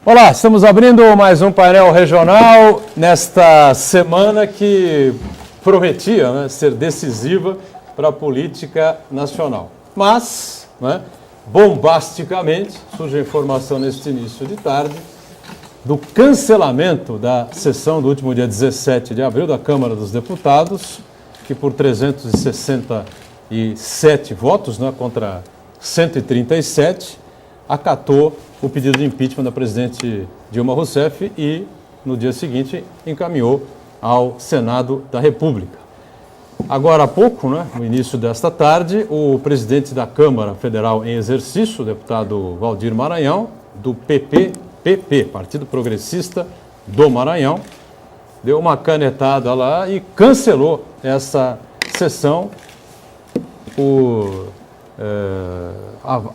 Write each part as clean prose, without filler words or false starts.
Olá, estamos abrindo mais um painel regional nesta semana que prometia, né, ser decisiva para a política nacional. Mas, né, bombasticamente, surge a informação neste início de tarde do cancelamento da sessão do último dia 17 de abril da Câmara dos Deputados, que por 367 votos, né, contra 137, acatou o pedido de impeachment da presidente Dilma Rousseff e, no dia seguinte, encaminhou ao Senado da República. Agora há pouco, né, no início desta tarde, o presidente da Câmara Federal em exercício, o deputado Valdir Maranhão, do PP, Partido Progressista do Maranhão, deu uma canetada lá e cancelou essa sessão por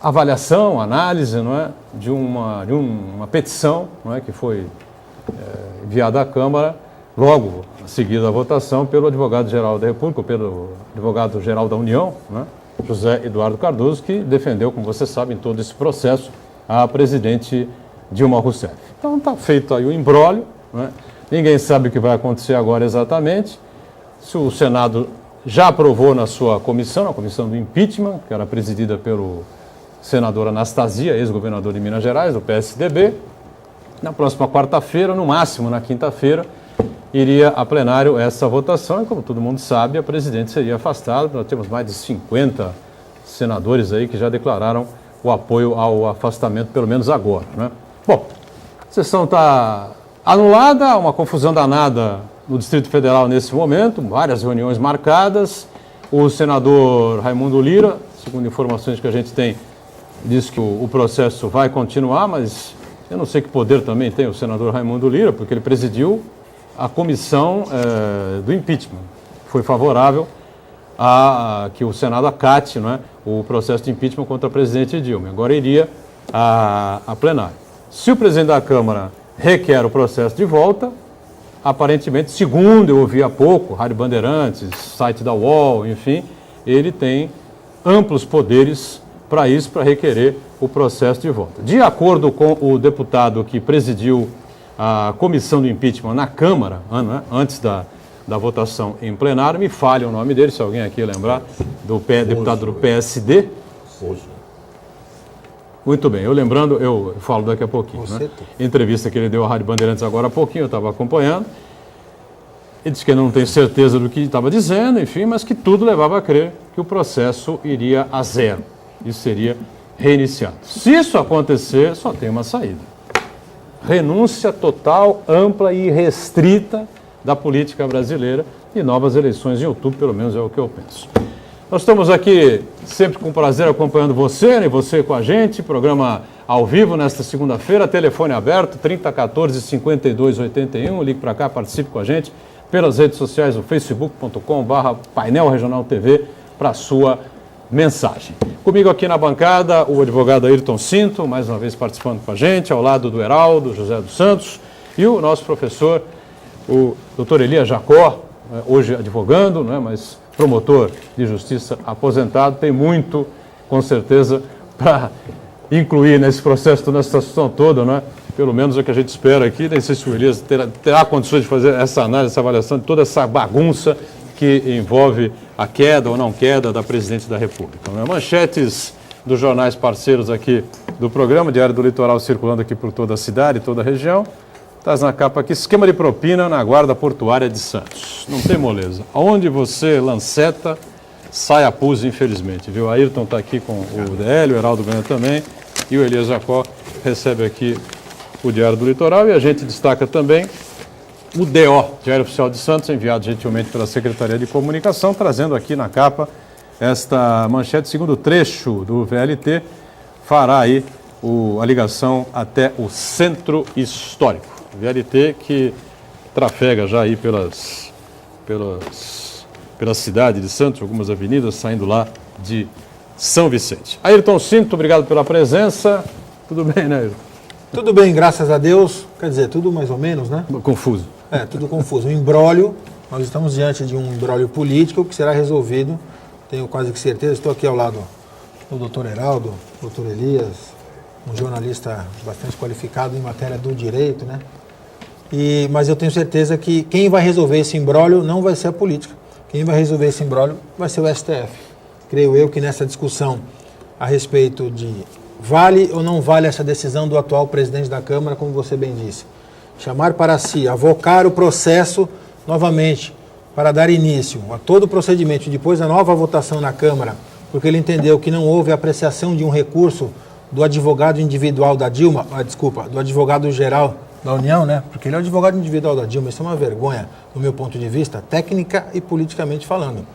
avaliação, análise, não é, de uma petição, não é, que foi enviada à Câmara logo a seguir da votação pelo advogado-geral da República, pelo advogado-geral da União, né, José Eduardo Cardoso, que defendeu, como você sabe, em todo esse processo, a presidente Dilma Rousseff. Então está feito aí o imbróglio, né, ninguém sabe o que vai acontecer agora exatamente. Se o Senado já aprovou na sua comissão, na comissão do impeachment, que era presidida pelo senador Anastasia, ex-governador de Minas Gerais, do PSDB. Na próxima quarta-feira, no máximo na quinta-feira, iria a plenário essa votação e, como todo mundo sabe, a presidente seria afastada. Nós temos mais de 50 senadores aí que já declararam o apoio ao afastamento, pelo menos agora, né? Bom, a sessão está anulada, uma confusão danada no Distrito Federal nesse momento, várias reuniões marcadas. O senador Raimundo Lira, segundo informações que a gente tem, diz que o processo vai continuar, mas eu não sei que poder também tem o senador Raimundo Lira, porque ele presidiu a comissão do impeachment. Foi favorável a que o Senado acate, não é, o processo de impeachment contra a presidente Dilma. Agora iria a plenário. Se o presidente da Câmara requer o processo de volta, aparentemente, segundo eu ouvi há pouco, Rádio Bandeirantes, site da UOL, enfim, ele tem amplos poderes para isso, para requerer o processo de volta. De acordo com o deputado que presidiu a comissão do impeachment na Câmara, antes da votação em plenário, me falha o nome dele, se alguém aqui lembrar, deputado do PSD. Muito bem, eu falo daqui a pouquinho. Né? Entrevista que ele deu à Rádio Bandeirantes agora há pouquinho, eu estava acompanhando. Ele disse que não tem certeza do que estava dizendo, enfim, mas que tudo levava a crer que o processo iria a zero. Isso seria reiniciado. Se isso acontecer, só tem uma saída. Renúncia total, ampla e restrita da política brasileira e novas eleições em outubro, pelo menos é o que eu penso. Nós estamos aqui sempre com prazer acompanhando você, né, e você com a gente, programa ao vivo nesta segunda-feira, telefone aberto, 3014-5281, ligue para cá, participe com a gente pelas redes sociais, o facebook.com/painel regional TV, para a sua mensagem. Comigo aqui na bancada, o advogado Ayrton Cinto, mais uma vez participando com a gente, ao lado do Heraldo, José dos Santos, e o nosso professor, o doutor Elias Jacó, hoje advogando, né, mas promotor de justiça aposentado, tem muito, com certeza, para incluir nesse processo, nessa situação toda, né? Pelo menos é o que a gente espera aqui. Nem sei se o Elias terá condições de fazer essa análise, essa avaliação de toda essa bagunça que envolve a queda ou não queda da presidente da República. Né? Manchetes dos jornais parceiros aqui do programa, Diário do Litoral, circulando aqui por toda a cidade, toda a região. Traz na capa aqui, esquema de propina na guarda portuária de Santos. Não tem moleza. Aonde você lanceta, sai a pus, infelizmente. Viu? Ayrton está aqui com o DL, o Heraldo ganha também, e o Elias Jacó recebe aqui o Diário do Litoral, e a gente destaca também o DO, Diário Oficial de Santos, enviado gentilmente pela Secretaria de Comunicação, trazendo aqui na capa esta manchete, segundo trecho do VLT, fará aí a ligação até o Centro Histórico. VLT que trafega já aí pela cidade de Santos, algumas avenidas, saindo lá de São Vicente. Ayrton Cinto, obrigado pela presença. Tudo bem, né, Ayrton? Tudo bem, graças a Deus. Quer dizer, tudo mais ou menos, né? Confuso. Tudo confuso. Um imbróglio, nós estamos diante de um imbróglio político que será resolvido, tenho quase que certeza. Estou aqui ao lado do doutor Heraldo, doutor Elias, um jornalista bastante qualificado em matéria do direito, né? Mas eu tenho certeza que quem vai resolver esse imbróglio não vai ser a política. Quem vai resolver esse imbróglio vai ser o STF. Creio eu que nessa discussão a respeito de vale ou não vale essa decisão do atual presidente da Câmara, como você bem disse, chamar para si, avocar o processo novamente para dar início a todo o procedimento e depois a nova votação na Câmara, porque ele entendeu que não houve apreciação de um recurso do advogado individual da Dilma, do advogado-geral da União, né? Porque ele é o advogado individual da Dilma, isso é uma vergonha, do meu ponto de vista, técnica e politicamente falando.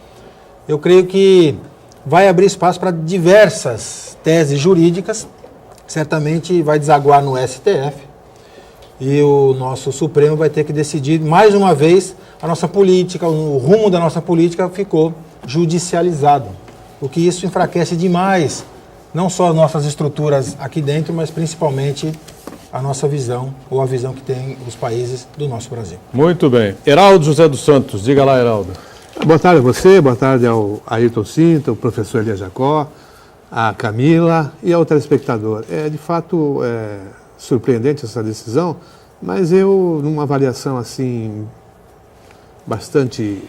Eu creio que vai abrir espaço para diversas teses jurídicas, certamente vai desaguar no STF, e o nosso Supremo vai ter que decidir, mais uma vez, a nossa política, o rumo da nossa política ficou judicializado, o que isso enfraquece demais, não só as nossas estruturas aqui dentro, mas principalmente a nossa visão, ou a visão que tem os países do nosso Brasil. Muito bem. Heraldo José dos Santos, diga lá, Heraldo. Boa tarde a você, boa tarde ao Ayrton Sintra, ao professor Elias Jacó, a Camila e ao telespectador. De fato, surpreendente essa decisão, mas eu, numa avaliação assim, bastante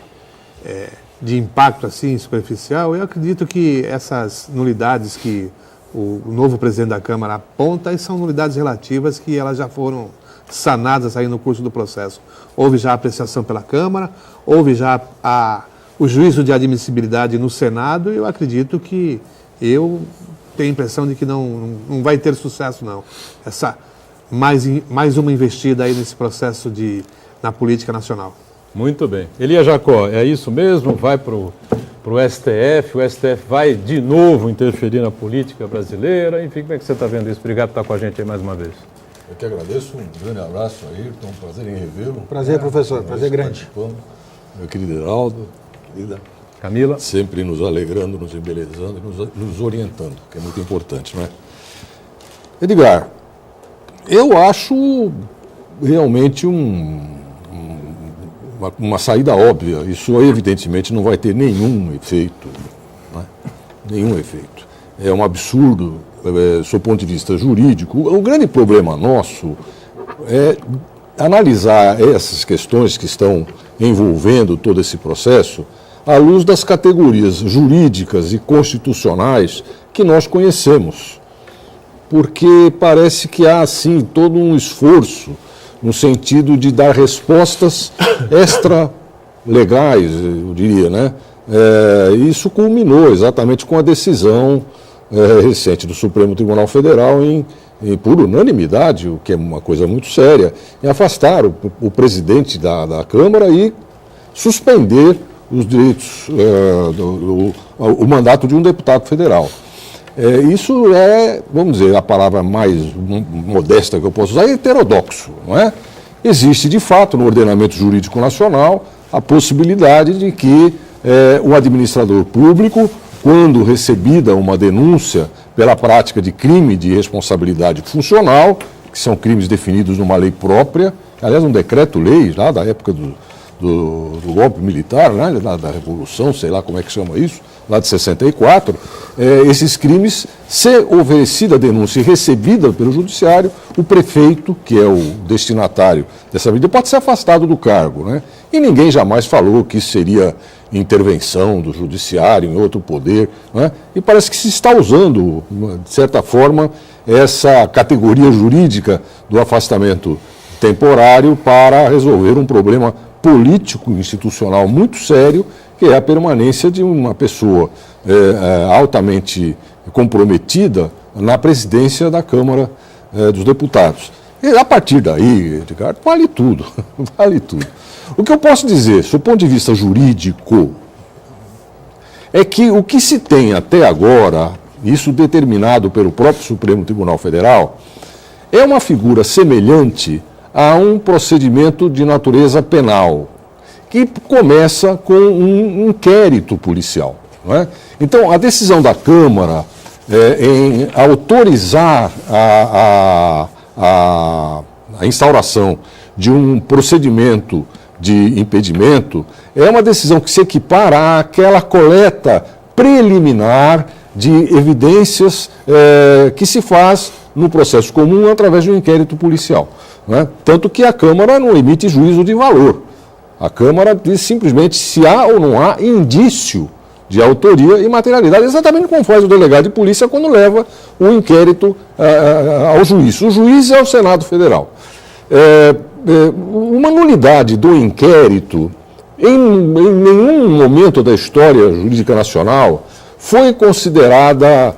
de impacto assim, superficial, eu acredito que essas nulidades que o novo presidente da Câmara aponta são nulidades relativas que elas já foram sanadas aí no curso do processo. Houve já a apreciação pela Câmara, houve já o juízo de admissibilidade no Senado, e eu acredito que eu tenho a impressão de que não vai ter sucesso, não. Mais uma investida aí nesse processo na política nacional. Muito bem. Elias Jacó, é isso mesmo? Vai para o STF, o STF vai de novo interferir na política brasileira, enfim, como é que você está vendo isso? Obrigado por estar com a gente aí mais uma vez. Eu que agradeço, um grande abraço a Ayrton, um prazer em revê-lo. Prazer, professor, prazer grande. Meu querido Heraldo, querida Camila. Sempre nos alegrando, nos embelezando e nos orientando, que é muito importante, não é? Edgar, eu acho realmente uma saída óbvia. Isso aí, evidentemente, não vai ter nenhum efeito, não é? Nenhum efeito. É um absurdo, sob o ponto de vista jurídico. O grande problema nosso é analisar essas questões que estão envolvendo todo esse processo à luz das categorias jurídicas e constitucionais que nós conhecemos. Porque parece que há, assim, todo um esforço no sentido de dar respostas extra-legais, eu diria, né? Isso culminou exatamente com a decisão recente do Supremo Tribunal Federal por unanimidade, o que é uma coisa muito séria, em afastar o presidente da Câmara e suspender os direitos, o mandato de um deputado federal. Isso vamos dizer, a palavra mais modesta que eu posso usar, é heterodoxo, não é? Existe, de fato, no ordenamento jurídico nacional, a possibilidade de que o administrador público, quando recebida uma denúncia pela prática de crime de responsabilidade funcional, que são crimes definidos numa lei própria, aliás, um decreto-lei, lá da época do golpe militar, né, da Revolução, sei lá como é que chama isso, lá de 64, esses crimes, se oferecida a denúncia e recebida pelo judiciário, o prefeito, que é o destinatário dessa medida, pode ser afastado do cargo, né? E ninguém jamais falou que isso seria intervenção do judiciário em outro poder, né? E parece que se está usando, de certa forma, essa categoria jurídica do afastamento temporário para resolver um problema político institucional muito sério, que é a permanência de uma pessoa altamente comprometida na presidência da Câmara dos Deputados. E a partir daí, Edgar, vale tudo, vale tudo. O que eu posso dizer, do ponto de vista jurídico, é que o que se tem até agora, isso determinado pelo próprio Supremo Tribunal Federal, é uma figura semelhante a um procedimento de natureza penal, que começa com um inquérito policial, não é? Então, a decisão da Câmara em autorizar a instauração de um procedimento de impedimento é uma decisão que se equipara àquela coleta preliminar de evidências que se faz no processo comum através de um inquérito policial. Né? Tanto que a Câmara não emite juízo de valor. A Câmara diz simplesmente se há ou não há indício de autoria e materialidade, exatamente como faz o delegado de polícia quando leva o inquérito ao juiz. O juiz é o Senado Federal. Uma nulidade do inquérito, em nenhum momento da história jurídica nacional, foi considerada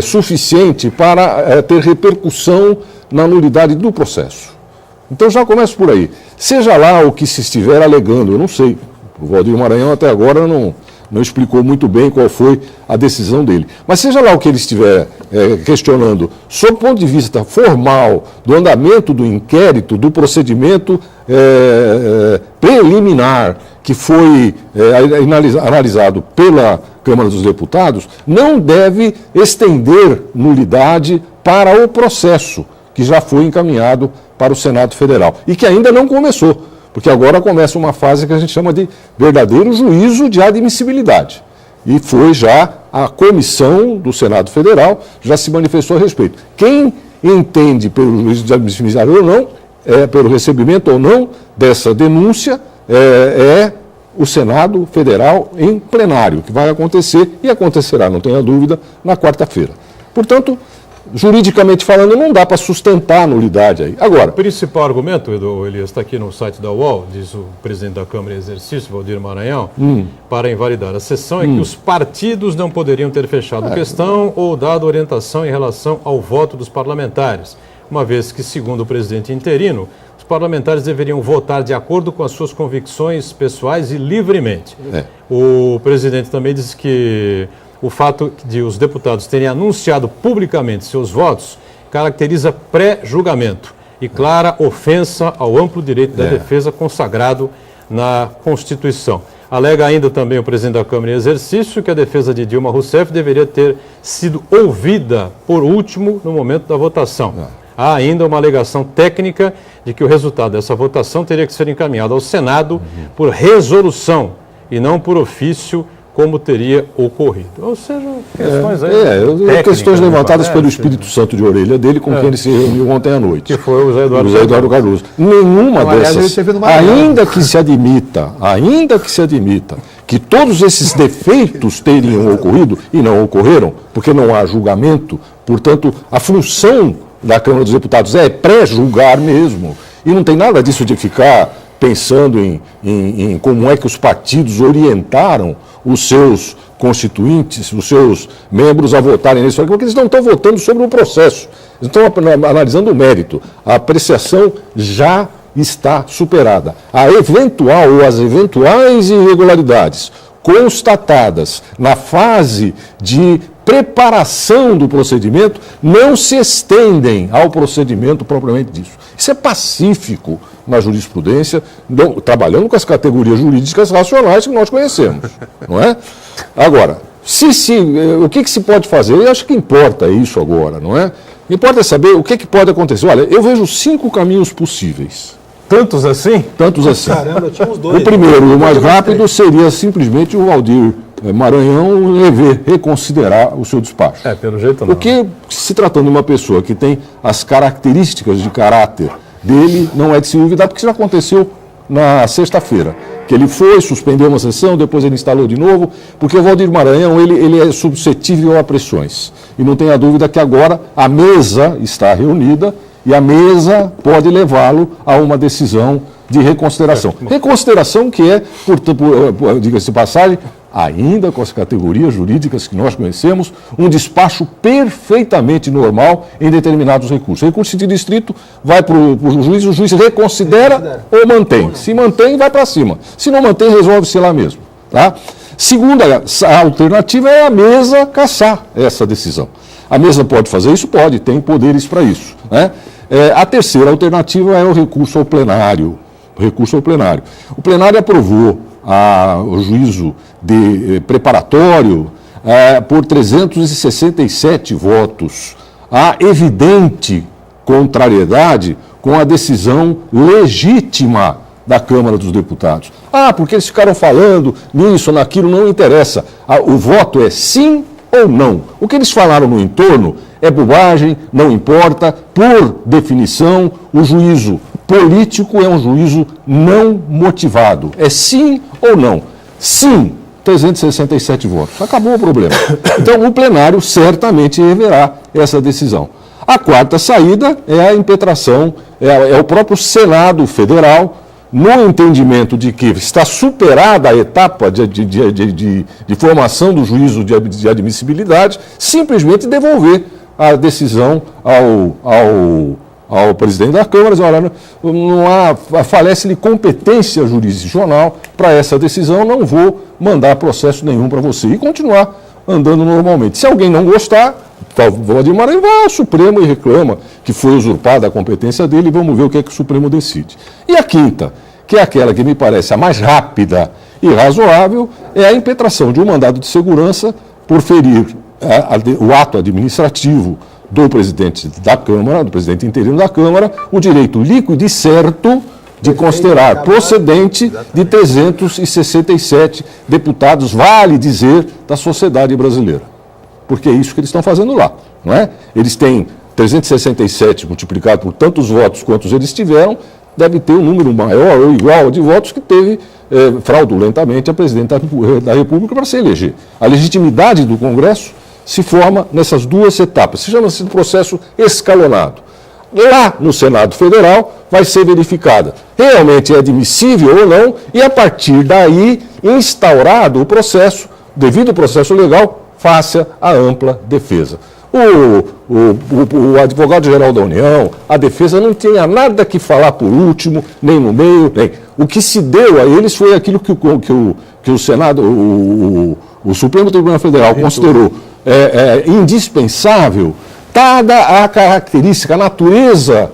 suficiente para ter repercussão na nulidade do processo. Então já começa por aí. Seja lá o que se estiver alegando, eu não sei. O Valdir Maranhão até agora não explicou muito bem qual foi a decisão dele. Mas seja lá o que ele estiver questionando, sob o ponto de vista formal, do andamento do inquérito, do procedimento preliminar que foi analisado pela Câmara dos Deputados, não deve estender nulidade para o processo que já foi encaminhado para o Senado Federal e que ainda não começou. Porque agora começa uma fase que a gente chama de verdadeiro juízo de admissibilidade. E foi já a comissão do Senado Federal, já se manifestou a respeito. Quem entende pelo juízo de admissibilidade ou não, pelo recebimento ou não dessa denúncia, é o Senado Federal em plenário, que vai acontecer e acontecerá, não tenha dúvida, na quarta-feira. Portanto, juridicamente falando, não dá para sustentar a nulidade aí. Agora, o principal argumento, Elias, está aqui no site da UOL, diz o presidente da Câmara em exercício, Valdir Maranhão, para invalidar a sessão é que os partidos não poderiam ter fechado questão ou dado orientação em relação ao voto dos parlamentares, uma vez que, segundo o presidente interino, os parlamentares deveriam votar de acordo com as suas convicções pessoais e livremente. O presidente também disse que o fato de os deputados terem anunciado publicamente seus votos caracteriza pré-julgamento e clara ofensa ao amplo direito da defesa consagrado na Constituição. Alega ainda também o presidente da Câmara em exercício que a defesa de Dilma Rousseff deveria ter sido ouvida por último no momento da votação. Há ainda uma alegação técnica de que o resultado dessa votação teria que ser encaminhado ao Senado por resolução e não por ofício, como teria ocorrido. Ou seja, questões aí questões levantadas pelo Espírito Santo de orelha dele, com quem ele se reuniu ontem à noite. Que foi o José Eduardo Cardoso. Nenhuma dessas, ainda que se admita que todos esses defeitos teriam ocorrido, e não ocorreram, porque não há julgamento, portanto, a função da Câmara dos Deputados é pré-julgar mesmo, e não tem nada disso de ficar pensando em como é que os partidos orientaram os seus constituintes, os seus membros a votarem nisso, porque eles não estão votando sobre o processo, eles estão analisando o mérito. A apreciação já está superada. A eventual ou as eventuais irregularidades constatadas na fase de preparação do procedimento não se estendem ao procedimento propriamente disso. Isso é pacífico na jurisprudência, trabalhando com as categorias jurídicas racionais que nós conhecemos, não é? Agora, o que se pode fazer? Eu acho que importa isso agora, não é? Importa saber o que pode acontecer. Olha, eu vejo 5 caminhos possíveis. Tantos assim? Tantos assim. Caramba, tinha uns 2. O primeiro, o mais rápido, seria simplesmente o Valdir Maranhão reconsiderar o seu despacho. Pelo jeito não. Porque, se tratando de uma pessoa que tem as características de caráter dele, não é de se duvidar, porque isso já aconteceu na sexta-feira, que ele foi, suspendeu uma sessão, depois ele instalou de novo, porque o Valdir Maranhão, ele é suscetível a pressões. E não tenha dúvida que agora a mesa está reunida e a mesa pode levá-lo a uma decisão de reconsideração. Reconsideração que é, diga-se de passagem, ainda com as categorias jurídicas que nós conhecemos, um despacho perfeitamente normal em determinados recursos. O recurso de distrito vai para o juiz reconsidera ou mantém. Se mantém, vai para cima. Se não mantém, resolve-se lá mesmo. Tá? Segunda alternativa é a mesa cassar essa decisão. A mesa pode fazer isso? Pode, tem poderes para isso. Né? A terceira alternativa é o recurso ao plenário. O plenário aprovou o juízo preparatório por 367 votos. Há evidente contrariedade com a decisão legítima da Câmara dos Deputados. Porque eles ficaram falando nisso, naquilo, não interessa. O voto é sim ou não. O que eles falaram no entorno é bobagem, não importa. Por definição, o juízo político é um juízo não motivado. É sim ou não? Sim, 367 votos. Acabou o problema. Então, o plenário certamente reverá essa decisão. A quarta saída é a impetração, é o próprio Senado Federal, no entendimento de que está superada a etapa de formação do juízo de admissibilidade, simplesmente devolver a decisão ao presidente da Câmara, dizer, olha, falece-lhe competência jurisdicional para essa decisão, não vou mandar processo nenhum para você, e continuar andando normalmente. Se alguém não gostar, Vladimir Maranhão vai ao Supremo e reclama que foi usurpada a competência dele, e vamos ver o que é que o Supremo decide. E a quinta, que é aquela que me parece a mais rápida e razoável, é a impetração de um mandado de segurança por ferir o ato administrativo do presidente da Câmara, do presidente interino da Câmara, o direito líquido e certo de considerar procedente de 367 deputados, vale dizer, da sociedade brasileira. Porque é isso que eles estão fazendo lá, não é? Eles têm 367 multiplicado por tantos votos quantos eles tiveram, deve ter um número maior ou igual de votos que teve fraudulentamente a presidente da República para se eleger. A legitimidade do Congresso se forma nessas duas etapas. Se chama-se processo escalonado. Lá no Senado Federal vai ser verificada realmente é admissível ou não, e a partir daí, instaurado o processo, devido ao processo legal, faça a ampla defesa. O advogado-geral da União, a defesa não tinha nada que falar por último, nem no meio, nem. O que se deu a eles foi aquilo que o Senado, o Supremo Tribunal Federal considerou indispensável, dada a característica, a natureza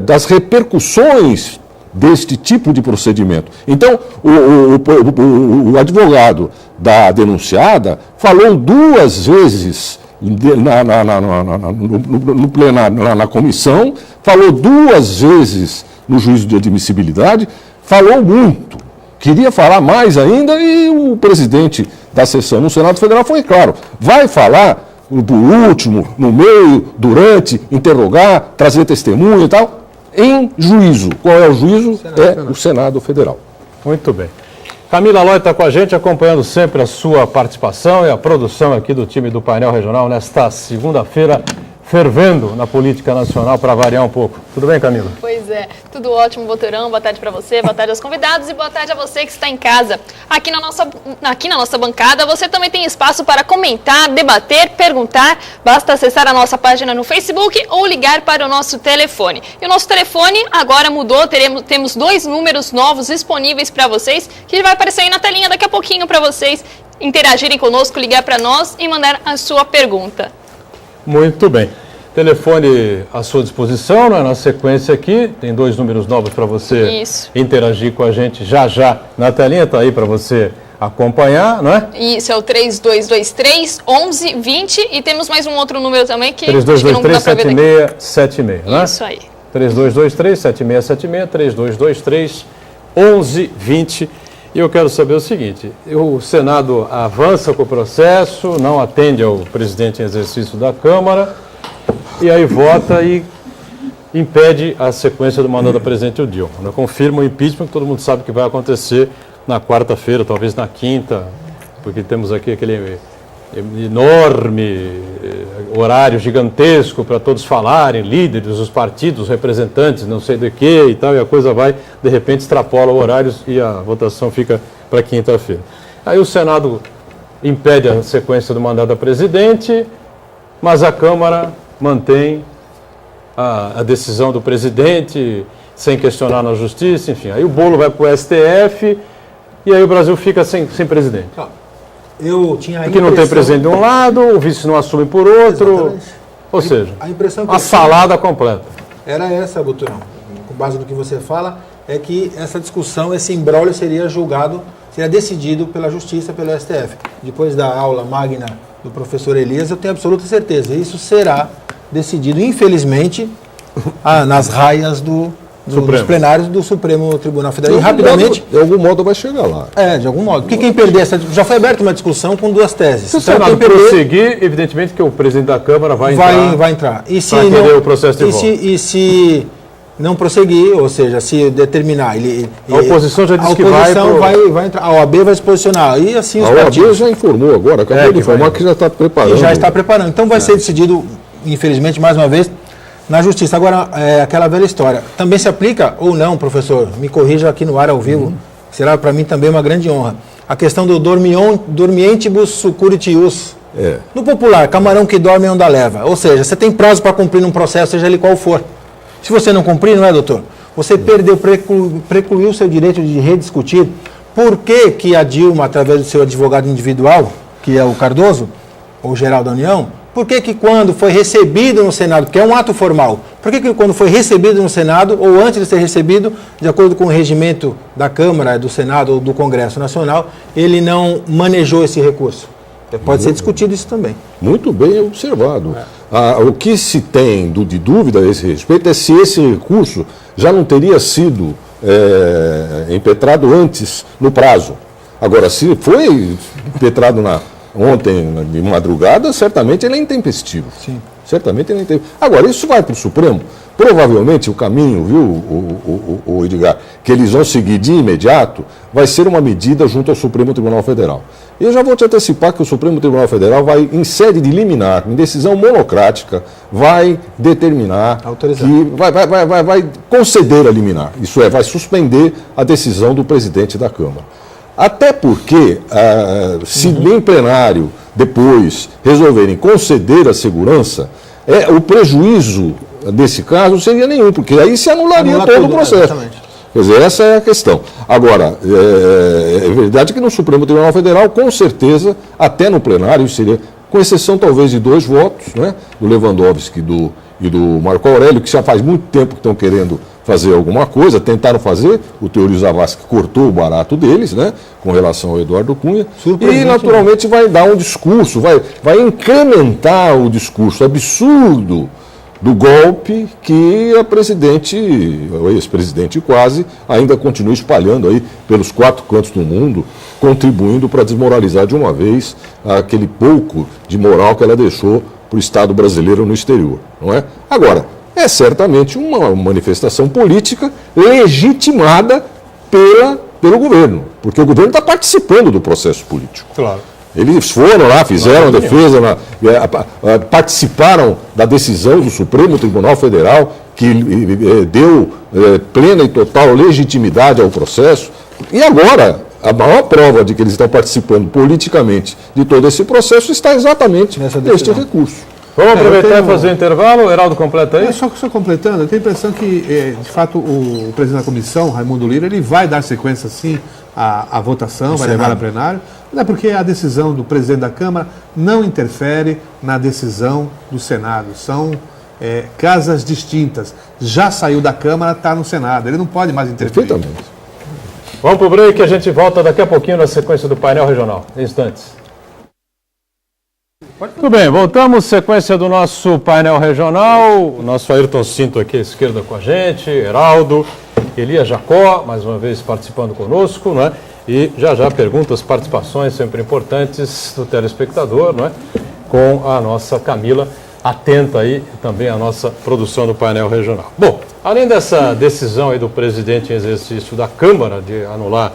das repercussões deste tipo de procedimento. Então, o advogado da denunciada falou duas vezes no plenário, na comissão, falou duas vezes no juízo de admissibilidade, falou muito. Queria falar mais ainda e o presidente da sessão no Senado Federal foi claro, vai falar por último, no meio, durante, interrogar, trazer testemunha e tal, em juízo. Qual é o juízo? O Senado Federal. Muito bem. Camila Lloyd está com a gente, acompanhando sempre a sua participação e a produção aqui do time do Painel Regional nesta segunda-feira, fervendo na política nacional, para variar um pouco. Tudo bem, Camila? Pois é, tudo ótimo, Boturão. Boa tarde para você, boa tarde aos convidados e boa tarde a você que está em casa. Aqui na nossa bancada, você também tem espaço para comentar, debater, perguntar. Basta acessar a nossa página no Facebook ou ligar para o nosso telefone. E o nosso telefone agora mudou, temos 2 números novos disponíveis para vocês, que vai aparecer aí na telinha daqui a pouquinho para vocês interagirem conosco, ligar para nós e mandar a sua pergunta. Muito bem. Telefone à sua disposição, né? Na sequência aqui, tem 2 números novos para você interagir com a gente já na telinha, está aí para você acompanhar, não é? Isso, é o 3223-1120 e temos mais um outro número também que 3223-7676, né? Isso aí. 3223-7676, 3223-1120. E eu quero saber o seguinte, o Senado avança com o processo, não atende ao presidente em exercício da Câmara, e aí vota e impede a sequência do mandato da presidente Dilma. Confirma o impeachment, que todo mundo sabe que vai acontecer na quarta-feira, talvez na quinta, porque temos aqui aquele enorme horário gigantesco para todos falarem, líderes, os partidos, representantes, não sei do que e tal, e a coisa vai, de repente, extrapola horários e a votação fica para quinta-feira. Aí o Senado impede a sequência do mandato da presidente, mas a Câmara mantém a decisão do presidente sem questionar na Justiça, enfim. Aí o bolo vai para o STF e aí o Brasil fica sem presidente. Porque não tem presidente de um lado, o vice não assume por outro. Exatamente. Ou seja, a impressão que a salada completa. Era essa, Boturão. Com base no que você fala, é que essa discussão, esse imbróglio seria decidido pela Justiça, pelo STF. Depois da aula magna do professor Elias, eu tenho absoluta certeza. Isso será decidido, infelizmente, nas raias do dos plenários do Supremo Tribunal Federal. E rapidamente... De algum modo vai chegar lá. De algum modo. Porque quem perder essa... Já foi aberta uma discussão com duas teses. Se o Senado prosseguir, evidentemente que o presidente da Câmara vai entrar. E se não, querer o processo de volta. E se não prosseguir, ou seja, se determinar... A oposição já disse que vai entrar. A OAB vai se posicionar. E assim os partidos... A OAB já informou agora, acabou de informar que já está preparando. Já está preparando. Então vai ser decidido, infelizmente, mais uma vez, na Justiça. Agora, aquela velha história. Também se aplica ou não, professor? Me corrija aqui no ar ao vivo. Será para mim também uma grande honra. A questão do dormientibus succurritius. No popular, camarão que dorme é onda leva. Ou seja, você tem prazo para cumprir num processo, seja ele qual for. Se você não cumprir, não é, doutor? Você precluiu o seu direito de rediscutir. Por que a Dilma, através do seu advogado individual, que é o Cardoso, ou geral da União, por que quando foi recebido no Senado, que é um ato formal, por que quando foi recebido no Senado, ou antes de ser recebido, de acordo com o regimento da Câmara, do Senado ou do Congresso Nacional, ele não manejou esse recurso? Pode ser discutido isso também. Muito bem observado. O que se tem de dúvida a esse respeito é se esse recurso já não teria sido impetrado antes, no prazo. Agora, se foi impetrado ontem de madrugada, certamente ele é intempestivo. Sim. Certamente ele é intempestivo. Agora, isso vai para o Supremo. Provavelmente o caminho, viu, o Edgar, que eles vão seguir de imediato, vai ser uma medida junto ao Supremo Tribunal Federal. E eu já vou te antecipar que o Supremo Tribunal Federal vai, em sede de liminar, em decisão monocrática, vai determinar autorizar, que vai conceder a liminar. Isso é, vai suspender a decisão do presidente da Câmara. Até porque, se em plenário, depois, resolverem conceder a segurança, o prejuízo, nesse caso, seria nenhum, porque aí se anularia todo o processo. Exatamente. Quer dizer, essa é a questão. Agora, é verdade que no Supremo Tribunal Federal, com certeza, até no plenário, seria, com exceção talvez de 2 votos, né, do Lewandowski e do Marco Aurélio, que já faz muito tempo que estão querendo fazer alguma coisa, tentaram fazer, o Teori Zavascki cortou o barato deles, né, com relação ao Eduardo Cunha, e naturalmente vai dar um discurso, vai incrementar o discurso absurdo do golpe que o ex-presidente quase, ainda continua espalhando aí pelos 4 cantos do mundo, contribuindo para desmoralizar de uma vez aquele pouco de moral que ela deixou para o Estado brasileiro no exterior, não é? Agora, é certamente uma manifestação política legitimada pelo governo, porque o governo está participando do processo político. Claro. Eles foram lá, fizeram a defesa, participaram da decisão do Supremo Tribunal Federal, que deu plena e total legitimidade ao processo. E agora, a maior prova de que eles estão participando politicamente de todo esse processo está exatamente neste recurso. Vamos aproveitar e fazer o intervalo. Heraldo, completa aí. Só completando, eu tenho a impressão que, de fato, o presidente da comissão, Raimundo Lira, ele vai dar sequência, sim, à votação, vai levar a plenário. Não é porque a decisão do presidente da Câmara não interfere na decisão do Senado. São casas distintas. Já saiu da Câmara, está no Senado. Ele não pode mais interferir. Perfeitamente. Vamos para o break, a gente volta daqui a pouquinho na sequência do painel regional. Instantes. Tudo bem, voltamos, sequência do nosso painel regional, o nosso Ayrton Cinto aqui à esquerda com a gente, Heraldo, Elias Jacó, mais uma vez participando conosco, não é? E já perguntas, participações sempre importantes do telespectador, não é? Com a nossa Camila, atenta aí também à nossa produção do painel regional. Bom, além dessa decisão aí do presidente em exercício da Câmara de anular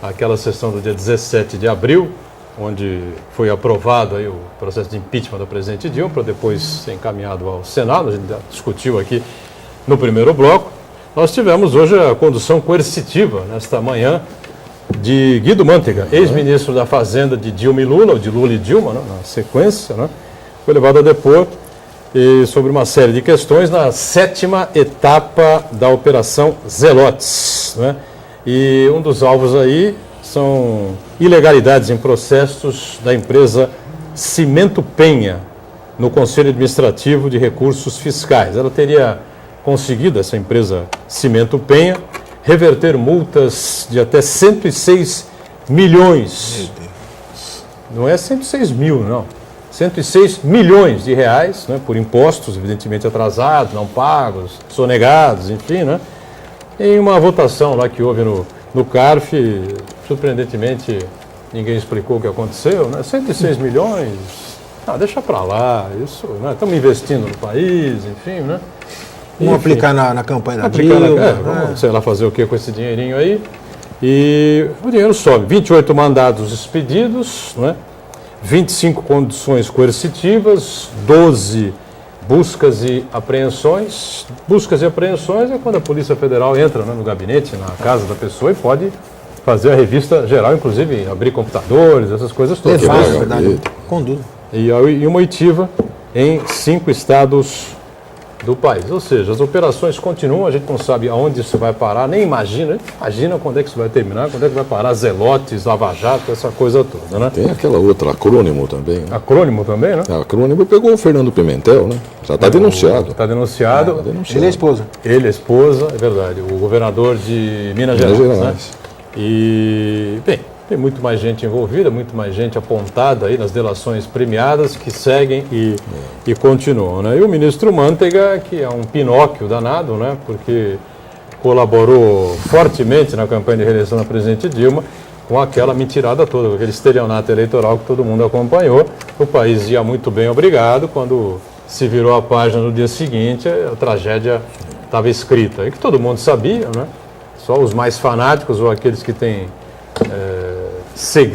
aquela sessão do dia 17 de abril, onde foi aprovado aí o processo de impeachment do presidente Dilma, para depois ser encaminhado ao Senado, a gente já discutiu aqui no primeiro bloco. Nós tivemos hoje a condução coercitiva, nesta manhã, de Guido Mantega, ex-ministro da Fazenda de Dilma e Lula, ou de Lula e Dilma, né, na sequência, né, foi levado a depor sobre uma série de questões na 7ª etapa da Operação Zelotes, né, e um dos alvos aí são ilegalidades em processos da empresa Cimento Penha, no Conselho Administrativo de Recursos Fiscais. Ela teria conseguido, essa empresa Cimento Penha, reverter multas de até 106 milhões. Não é 106 mil, não. 106 milhões de reais, né, por impostos, evidentemente atrasados, não pagos, sonegados, enfim, né, em uma votação lá que houve no CARF, surpreendentemente ninguém explicou o que aconteceu, né? 106 milhões, deixa para lá, isso, né? Estamos investindo no país, enfim, né? Vamos aplicar na campanha da Aplicar Dilma. vamos, sei lá, fazer o que com esse dinheirinho aí. E o dinheiro sobe. 28 mandados expedidos, né? 25 condições coercitivas, 12 buscas e apreensões. Buscas e apreensões é quando a Polícia Federal entra, né, no gabinete, na casa da pessoa e pode fazer a revista geral, inclusive abrir computadores, essas coisas todas. Levar, na verdade, conduzo. E uma oitiva em 5 estados do país. Ou seja, as operações continuam, a gente não sabe aonde isso vai parar, nem imagina quando é que isso vai terminar, quando é que vai parar Zelotes, Lava Jato, essa coisa toda, né? Tem aquela outra, acrônimo também, né? Acrônimo também, né? Acrônimo pegou o Fernando Pimentel, né? Já está denunciado. Está denunciado. Ele é a esposa. Ele, a esposa, é verdade, o governador de Minas Gerais. Né? E, bem, tem muito mais gente envolvida, muito mais gente apontada aí nas delações premiadas que seguem e continuam, né? E o ministro Mantega, que é um Pinóquio danado, né? Porque colaborou fortemente na campanha de reeleição da presidente Dilma com aquela mentirada toda, com aquele estelionato eleitoral que todo mundo acompanhou. O país ia muito bem, obrigado, quando se virou a página no dia seguinte, a tragédia estava escrita. E que todo mundo sabia, né? Só os mais fanáticos ou aqueles que têm...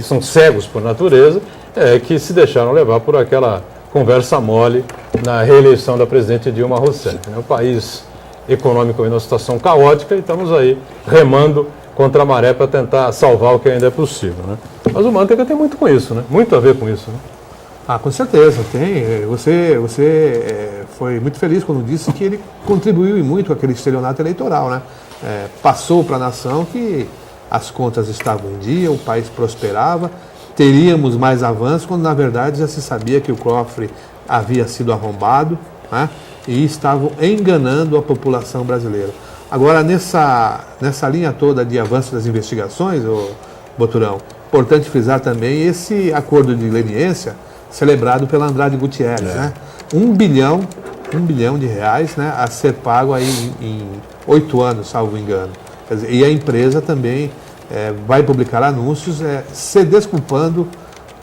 são cegos por natureza, que se deixaram levar por aquela conversa mole na reeleição da presidente Dilma Rousseff. Né? O país econômico em uma situação caótica e estamos aí remando contra a maré para tentar salvar o que ainda é possível. Né? Mas o Mantega tem muito com isso, né? Muito a ver com isso. Né? Com certeza, tem. Você foi muito feliz quando disse que ele contribuiu e muito com aquele estelionato eleitoral, né? Passou para a nação que as contas estavam em dia, o país prosperava, teríamos mais avanços, quando na verdade já se sabia que o cofre havia sido arrombado, né? E estavam enganando a população brasileira. Agora, nessa linha toda de avanço das investigações, Boturão, importante frisar também esse acordo de leniência celebrado pela Andrade Gutierrez, né? 1 bilhão de reais, né, a ser pago aí em 8 anos, salvo engano. Quer dizer, e a empresa também vai publicar anúncios se desculpando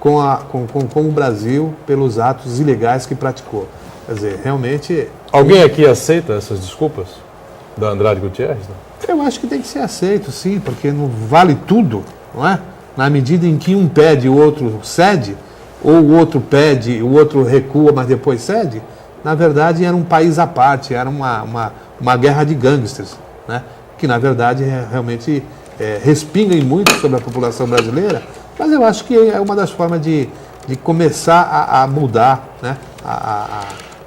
com o Brasil pelos atos ilegais que praticou. Quer dizer, realmente... Alguém aqui aceita essas desculpas da Andrade Gutierrez? Não? Eu acho que tem que ser aceito, sim, porque não vale tudo, não é? Na medida em que um pede e o outro cede, ou o outro pede e o outro recua, mas depois cede, na verdade era um país à parte, era uma guerra de gangsters, né? Que na verdade realmente respinga muito sobre a população brasileira, mas eu acho que é uma das formas de começar a mudar, né,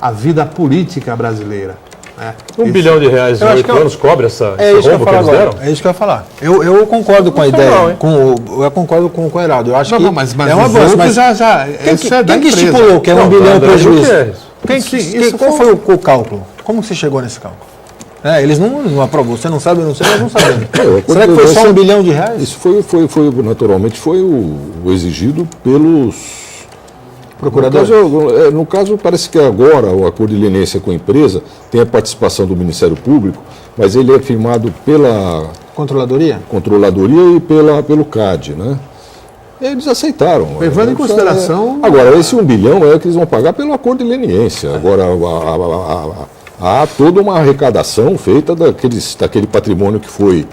a vida política brasileira. Né? 1 bilhão de reais em 8 anos cobre esse rombo que eles deram? É isso que eu ia falar. Eu concordo com a ideia. Eu concordo com o Heraldo. Eu acho que mas é um avanço. Mas quem que estipulou que é 1 bilhão de prejuízo? Qual foi o cálculo? Como você chegou nesse cálculo? Eles não aprovou. Você não sabe, eu não sei, nós não sabemos. Será que foi só 1 bilhão de reais? Isso naturalmente foi o exigido pelos procuradores. No caso, parece que agora o acordo de leniência com a empresa tem a participação do Ministério Público, mas ele é firmado pela Controladoria e pelo CAD, né? Eles aceitaram. Levando em consideração... Agora, esse 1 bilhão é o que eles vão pagar pelo acordo de leniência. Agora, há toda uma arrecadação feita daquele patrimônio que foi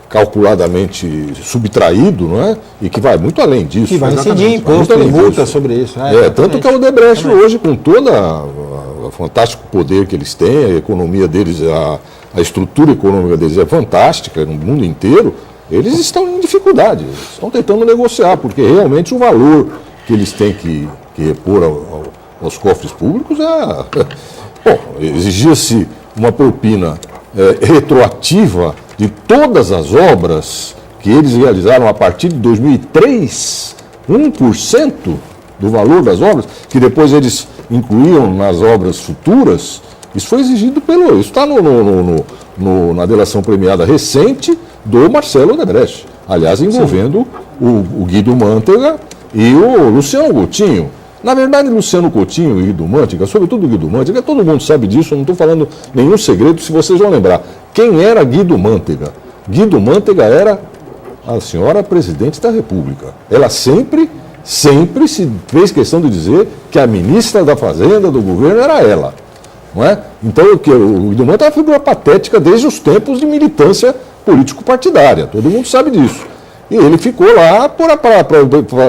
calculadamente subtraído, não é? E que vai muito além disso. Que vai incidir imposto e multa sobre isso. Tanto que a Odebrecht hoje, com todo o fantástico poder que eles têm, a economia deles, a estrutura econômica deles é fantástica no mundo inteiro, eles estão em dificuldade, estão tentando negociar, porque realmente o valor que eles têm que repor aos cofres públicos Bom, exigia-se uma propina retroativa de todas as obras que eles realizaram a partir de 2003, 1% do valor das obras, que depois eles incluíam nas obras futuras. Isso foi exigido isso está na delação premiada recente do Marcelo Odebrecht, aliás, envolvendo o Guido Mantega e o Luciano Coutinho. Na verdade, Luciano Coutinho e Guido Mantega, sobretudo Guido Mantega, todo mundo sabe disso, eu não estou falando nenhum segredo, se vocês vão lembrar. Quem era Guido Mantega? Guido Mantega era a senhora presidente da República. Ela sempre se fez questão de dizer que a ministra da Fazenda do governo era ela. Não é? Então, o Guido Mantega é uma figura patética desde os tempos de militância político-partidária. Todo mundo sabe disso. E ele ficou lá para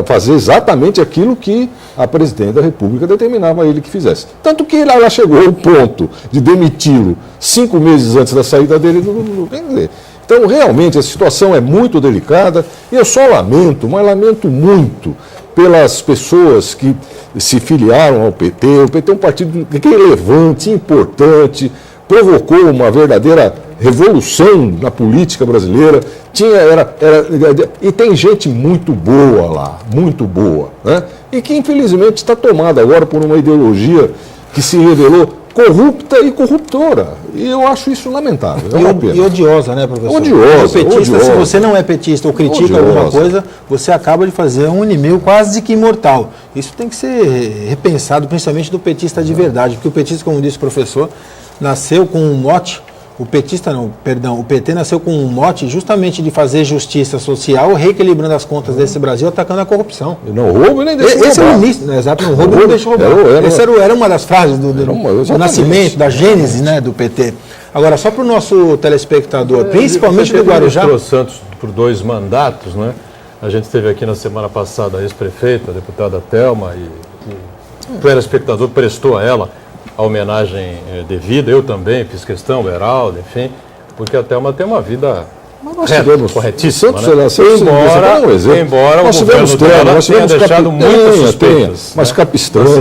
fazer exatamente aquilo que a presidente da República determinava ele que fizesse. Tanto que ela chegou ao ponto de demiti-lo 5 meses antes da saída dele do. Quer dizer, então, realmente, a situação é muito delicada e eu só lamento, mas lamento muito pelas pessoas que se filiaram ao PT. O PT é um partido relevante, importante, provocou uma verdadeira revolução na política brasileira. E tem gente muito boa lá, muito boa, né? E que infelizmente está tomada agora por uma ideologia que se revelou corrupta e corruptora. E eu acho isso lamentável. É uma pena. E odiosa, né, professor? Odiosa, petista, se você não é petista ou critica alguma coisa, você acaba de fazer um inimigo quase que imortal. Isso tem que ser repensado, principalmente do petista de verdade, porque o petista, como disse o professor, nasceu com um mote. O PT nasceu com um mote justamente de fazer justiça social, reequilibrando as contas desse Brasil, atacando a corrupção. E não roubo nem deixa roubar. Esse era o início, né? Exato, não roubo nem deixa roubar. Era uma das frases do nascimento, da gênese, né, do PT. Agora, só para o nosso telespectador, principalmente do Guarujá... O Santos por 2 mandatos, né? A gente teve aqui na semana passada a ex-prefeita, a deputada Thelma, e o telespectador prestou a ela a homenagem devida. Eu também fiz questão, o Heraldo, enfim, porque a Thelma tem uma vida corretíssima, né? Embora nós o tivemos governo nós tenha tivemos deixado muitas suspeitas. Mas Capistrano,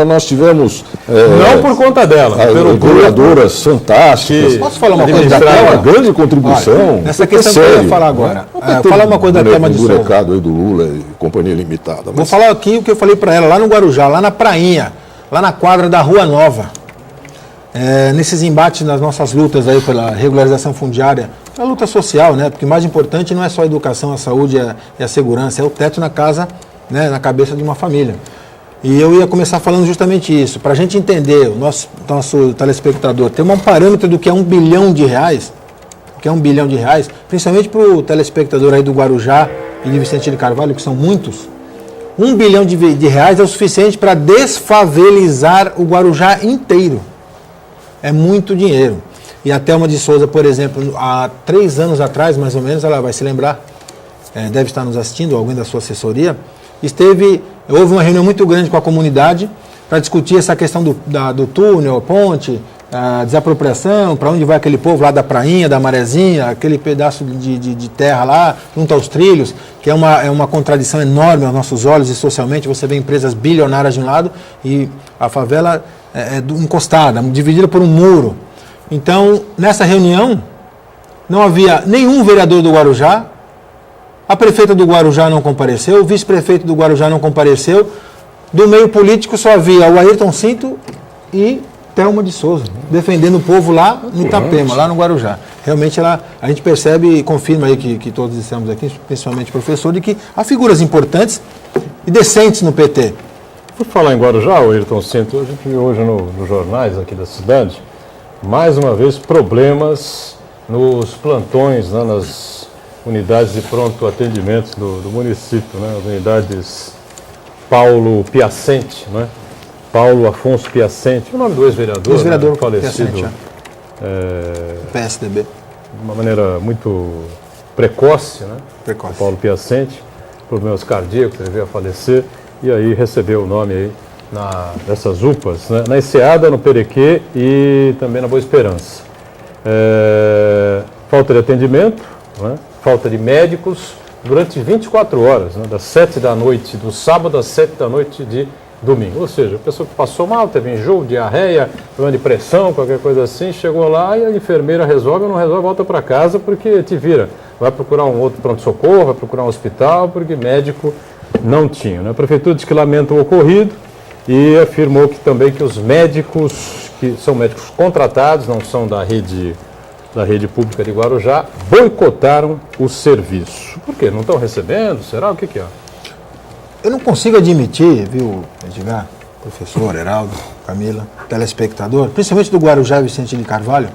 nós tivemos... não por conta dela, pelo governadoras fantásticas. Posso falar uma coisa da Thelma? Uma grande contribuição. Olha, nessa questão que eu ia falar agora. Falar uma coisa da Thelma de Souza. Aí do Lula e Companhia Limitada. Vou falar aqui o que eu falei para ela, lá no Guarujá, lá na prainha, lá na quadra da Rua Nova. Nesses embates nas nossas lutas aí pela regularização fundiária, a luta social, né? Porque o mais importante não é só a educação, a saúde e a segurança, é o teto na casa, né? Na cabeça de uma família. E eu ia começar falando justamente isso, para a gente entender, o nosso telespectador, ter um parâmetro do que é R$1 bilhão, principalmente para o telespectador aí do Guarujá e de Vicente de Carvalho, que são muitos. R$1 bilhão é o suficiente para desfavelizar o Guarujá inteiro. É muito dinheiro. E a Thelma de Souza, por exemplo, há 3 anos atrás, mais ou menos, ela vai se lembrar, deve estar nos assistindo, alguém da sua assessoria, houve uma reunião muito grande com a comunidade para discutir essa questão do túnel, ponte, a desapropriação, para onde vai aquele povo lá da prainha, da Marezinha, aquele pedaço de terra lá, junto aos trilhos, que é uma contradição enorme aos nossos olhos e socialmente. Você vê empresas bilionárias de um lado e a favela encostada, dividida por um muro. Então, nessa reunião, não havia nenhum vereador do Guarujá, a prefeita do Guarujá não compareceu, o vice-prefeito do Guarujá não compareceu, do meio político só havia o Ayrton Cinto e Thelma de Souza, defendendo o povo lá no Itapema, lá no Guarujá. Realmente a gente percebe e confirma aí que todos dissemos aqui, principalmente o professor, de que há figuras importantes e decentes no PT. Por falar em Guarujá, o Ayrton Cinto, a gente viu hoje nos jornais aqui da cidade, mais uma vez problemas nos plantões, né, nas unidades de pronto atendimento do município, né, as unidades Paulo Piacente, né? Paulo Afonso Piacente, o nome do ex-vereador, né, falecido, Piacente, PSDB. De uma maneira muito precoce, né? Precoce. Paulo Piacente, problemas cardíacos, ele veio a falecer, e aí recebeu o nome aí dessas UPAs, né? Na Enseada, no Perequê e também na Boa Esperança. Falta de atendimento, né? Falta de médicos durante 24 horas, né? Das 7 da noite do sábado às 7 da noite de domingo. Ou seja, a pessoa que passou mal, teve enjoo, diarreia, problema de pressão, qualquer coisa assim, chegou lá e a enfermeira resolve ou não resolve, volta para casa porque te vira. Vai procurar um outro pronto-socorro, vai procurar um hospital, porque médico não tinha, né? A prefeitura diz que lamenta o ocorrido e afirmou que também que os médicos, que são médicos contratados, não são da rede pública de Guarujá, boicotaram o serviço. Por quê? Não estão recebendo? Será? O que é? eu não consigo admitir, viu, Edgar, professor, Heraldo, Camila, telespectador, principalmente do Guarujá e Vicente de Carvalho,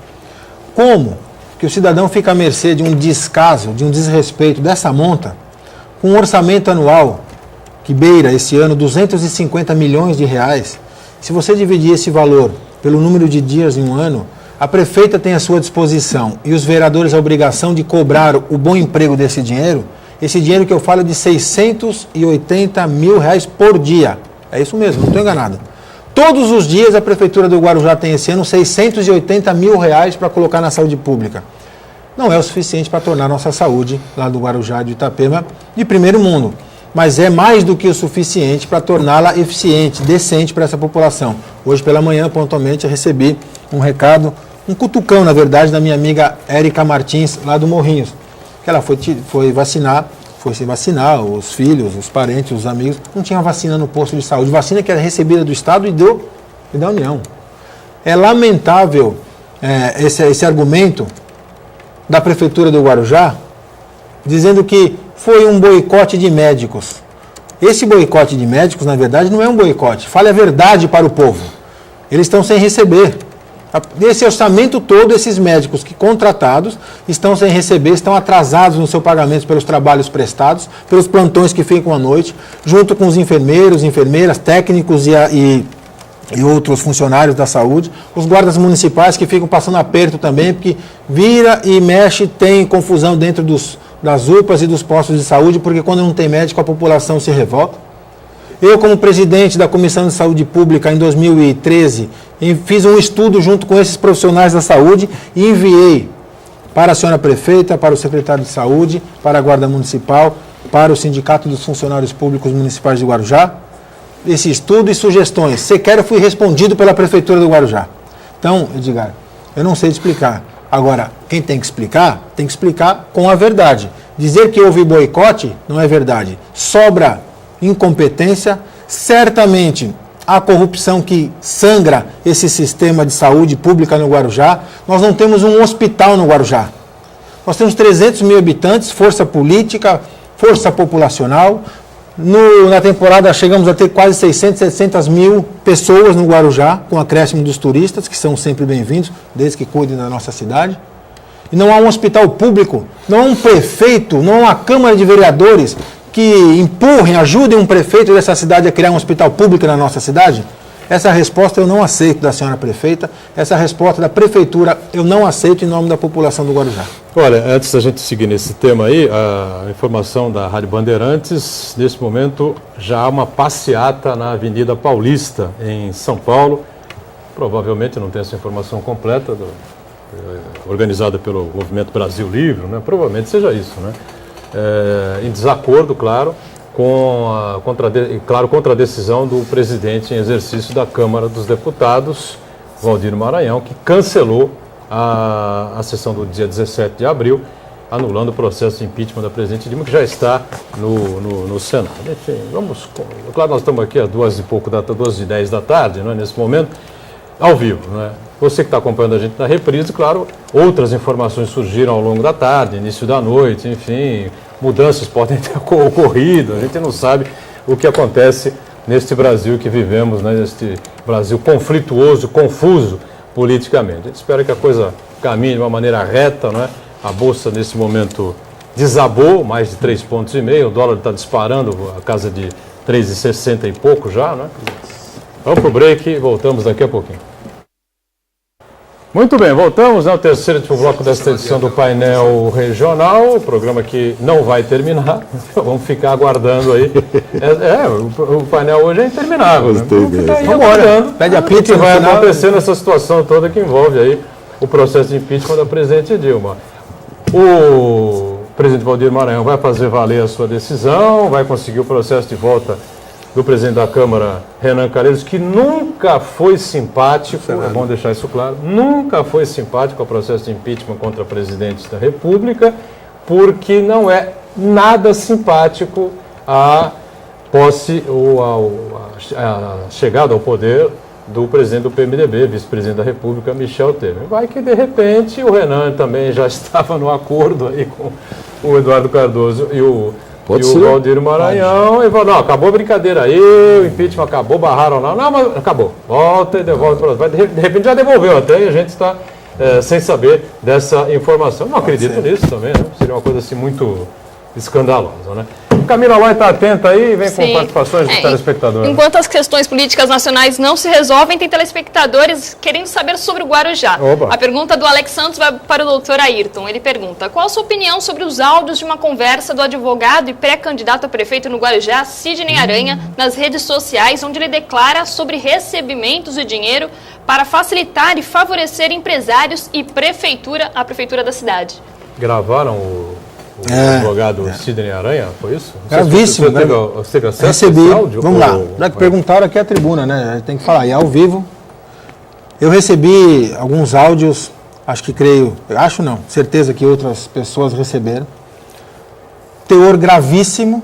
como que o cidadão fica à mercê de um descaso, de um desrespeito dessa monta, com um orçamento anual que beira esse ano 250 milhões de reais. Se você dividir esse valor pelo número de dias em um ano, a prefeita tem à sua disposição e os vereadores a obrigação de cobrar o bom emprego desse dinheiro. Esse dinheiro que eu falo é de 680 mil reais por dia. É isso mesmo, não estou enganado. Todos os dias a Prefeitura do Guarujá tem esse ano 680 mil reais para colocar na saúde pública. Não é o suficiente para tornar nossa saúde, lá do Guarujá e do Itapema, de primeiro mundo. Mas é mais do que o suficiente para torná-la eficiente, decente para essa população. Hoje pela manhã, pontualmente, eu recebi um recado, um cutucão, na verdade, da minha amiga Érica Martins, lá do Morrinhos, que ela foi se vacinar, os filhos, os parentes, os amigos, não tinha vacina no posto de saúde, vacina que era recebida do Estado e da União. É lamentável esse argumento da Prefeitura do Guarujá, dizendo que foi um boicote de médicos. Esse boicote de médicos, na verdade, não é um boicote. Fale a verdade para o povo. Eles estão sem receber. Esse orçamento todo, esses médicos que contratados estão sem receber, estão atrasados no seu pagamento pelos trabalhos prestados, pelos plantões que ficam à noite, junto com os enfermeiros, enfermeiras, técnicos e outros funcionários da saúde, os guardas municipais que ficam passando aperto também, porque vira e mexe, tem confusão dentro das UPAs e dos postos de saúde, porque quando não tem médico a população se revolta. Eu, como presidente da Comissão de Saúde Pública em 2013, fiz um estudo junto com esses profissionais da saúde e enviei para a senhora prefeita, para o secretário de saúde, para a Guarda Municipal, para o Sindicato dos Funcionários Públicos Municipais de Guarujá, esse estudo e sugestões. Sequer eu fui respondido pela Prefeitura do Guarujá. Então, Edgar, eu não sei te explicar. Agora, quem tem que explicar com a verdade. Dizer que houve boicote não é verdade. Sobra incompetência, certamente a corrupção que sangra esse sistema de saúde pública no Guarujá. Nós não temos um hospital no Guarujá. Nós temos 300 mil habitantes, força política, força populacional. Na temporada chegamos a ter quase 600, 700 mil pessoas no Guarujá, com acréscimo dos turistas, que são sempre bem-vindos, desde que cuidem da nossa cidade. E não há um hospital público, não há um prefeito, não há uma Câmara de Vereadores que empurrem, ajudem um prefeito dessa cidade a criar um hospital público na nossa cidade? Essa resposta eu não aceito da senhora prefeita, essa resposta da prefeitura eu não aceito em nome da população do Guarujá. Olha, antes da gente seguir nesse tema aí, a informação da Rádio Bandeirantes, nesse momento já há uma passeata na Avenida Paulista, em São Paulo. Provavelmente, não tem essa informação completa, organizada pelo Movimento Brasil Livre, né? Provavelmente seja isso, né? Em desacordo, claro, contra a decisão do presidente em exercício da Câmara dos Deputados, Valdir Maranhão, que cancelou a sessão do dia 17 de abril, anulando o processo de impeachment da presidente Dilma, que já está no Senado. Enfim, claro, nós estamos aqui às 2h10 da tarde, né, nesse momento, ao vivo, né? Você que está acompanhando a gente na reprise, claro, outras informações surgiram ao longo da tarde, início da noite, enfim, mudanças podem ter ocorrido, a gente não sabe o que acontece neste Brasil que vivemos, né, neste Brasil conflituoso, confuso politicamente. A gente espera que a coisa caminhe de uma maneira reta, né? A Bolsa nesse momento desabou, mais de 3,5 pontos, o dólar está disparando a casa de 3,60 e pouco já, né? Vamos para o break e voltamos daqui a pouquinho. Muito bem, voltamos ao terceiro bloco desta edição do Painel Regional, o programa que não vai terminar, vamos ficar aguardando aí. O painel hoje é interminável, né? Vamos ficar aí aguardando o que vai acontecer nessa situação toda que envolve aí o processo de impeachment da presidente Dilma. O presidente Valdir Maranhão vai fazer valer a sua decisão, vai conseguir o processo de volta do presidente da Câmara, Renan Calheiros, que nunca foi simpático, é bom deixar isso claro, nunca foi simpático ao processo de impeachment contra a presidente da República, porque não é nada simpático a posse ou a chegada ao poder do presidente do PMDB, vice-presidente da República, Michel Temer. Vai que, de repente, o Renan também já estava no acordo aí com o Eduardo Cardoso e o Pode e ser. o Valdir Maranhão e falou, não, acabou a brincadeira aí, o impeachment acabou, barraram lá. Não, mas acabou. Volta e devolve para nós. De repente já devolveu até e a gente está sem saber dessa informação. Não acredito nisso também, né? Seria uma coisa assim muito escandalosa, né? Camila Lai está atenta aí e vem com participações dos telespectadores. Enquanto as questões políticas nacionais não se resolvem, tem telespectadores querendo saber sobre o Guarujá. Opa. A pergunta do Alex Santos vai para o doutor Ayrton. Ele pergunta, qual a sua opinião sobre os áudios de uma conversa do advogado e pré-candidato a prefeito no Guarujá, Sidney Aranha, nas redes sociais, onde ele declara sobre recebimentos de dinheiro para facilitar e favorecer empresários e a prefeitura da cidade? Gravaram o advogado Sidney Aranha, foi isso? Gravíssimo. Você teve acesso Recebi. a esse áudio? Vamos lá. Já que perguntaram aqui a tribuna, né? A gente tem que falar. E ao vivo, eu recebi alguns áudios, certeza que outras pessoas receberam. Teor gravíssimo,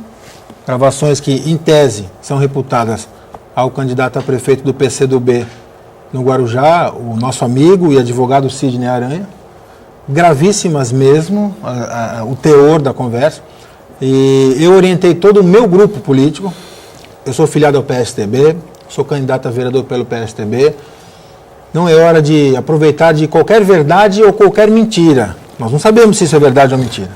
gravações que, em tese, são reputadas ao candidato a prefeito do PCdoB no Guarujá, o nosso amigo e advogado Sidney Aranha. Gravíssimas mesmo, o teor da conversa. E eu orientei todo o meu grupo político. Eu sou filiado ao PSTB, sou candidato a vereador pelo PSTB. Não é hora de aproveitar de qualquer verdade ou qualquer mentira. Nós não sabemos se isso é verdade ou mentira.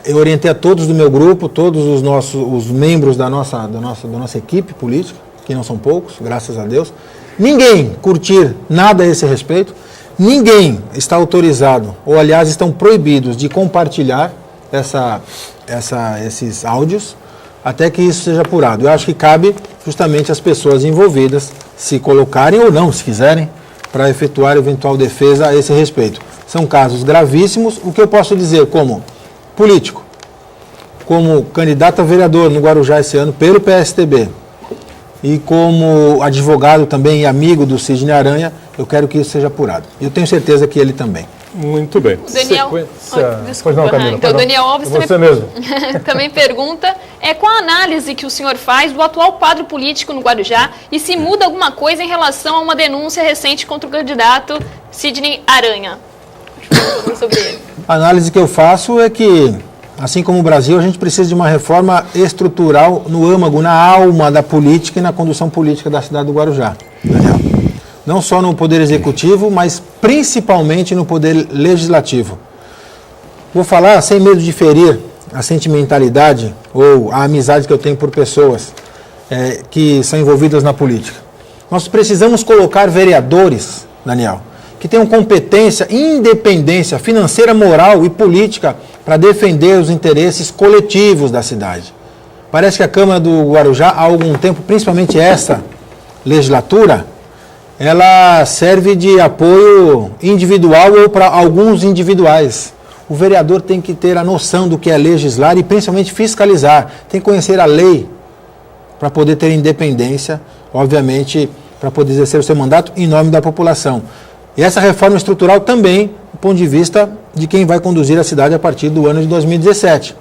Eu orientei a todos do meu grupo, todos os membros da nossa equipe política, que não são poucos, graças a Deus. Ninguém curtir nada a esse respeito. Ninguém está autorizado, ou aliás estão proibidos de compartilhar esses áudios até que isso seja apurado. Eu acho que cabe justamente às pessoas envolvidas se colocarem ou não, se quiserem, para efetuar eventual defesa a esse respeito. São casos gravíssimos. O que eu posso dizer como político, como candidato a vereador no Guarujá esse ano pelo PSTB e como advogado também e amigo do Sidney Aranha, eu quero que isso seja apurado. E eu tenho certeza que ele também. Muito bem. O Daniel, Desculpa, Camila, então, o Daniel Alves você mesmo. também pergunta qual a análise que o senhor faz do atual quadro político no Guarujá e se muda alguma coisa em relação a uma denúncia recente contra o candidato Sidney Aranha. Sobre ele. A análise que eu faço é que, assim como o Brasil, a gente precisa de uma reforma estrutural no âmago, na alma da política e na condução política da cidade do Guarujá. Daniel. Não só no poder executivo, mas principalmente no poder legislativo. Vou falar sem medo de ferir a sentimentalidade ou a amizade que eu tenho por pessoas que são envolvidas na política. Nós precisamos colocar vereadores, Daniel, que tenham competência, independência financeira, moral e política para defender os interesses coletivos da cidade. Parece que a Câmara do Guarujá, há algum tempo, principalmente essa legislatura, ela serve de apoio individual ou para alguns individuais. O vereador tem que ter a noção do que é legislar e principalmente fiscalizar. Tem que conhecer a lei para poder ter independência, obviamente, para poder exercer o seu mandato em nome da população. E essa reforma estrutural também, do ponto de vista de quem vai conduzir a cidade a partir do ano de 2017.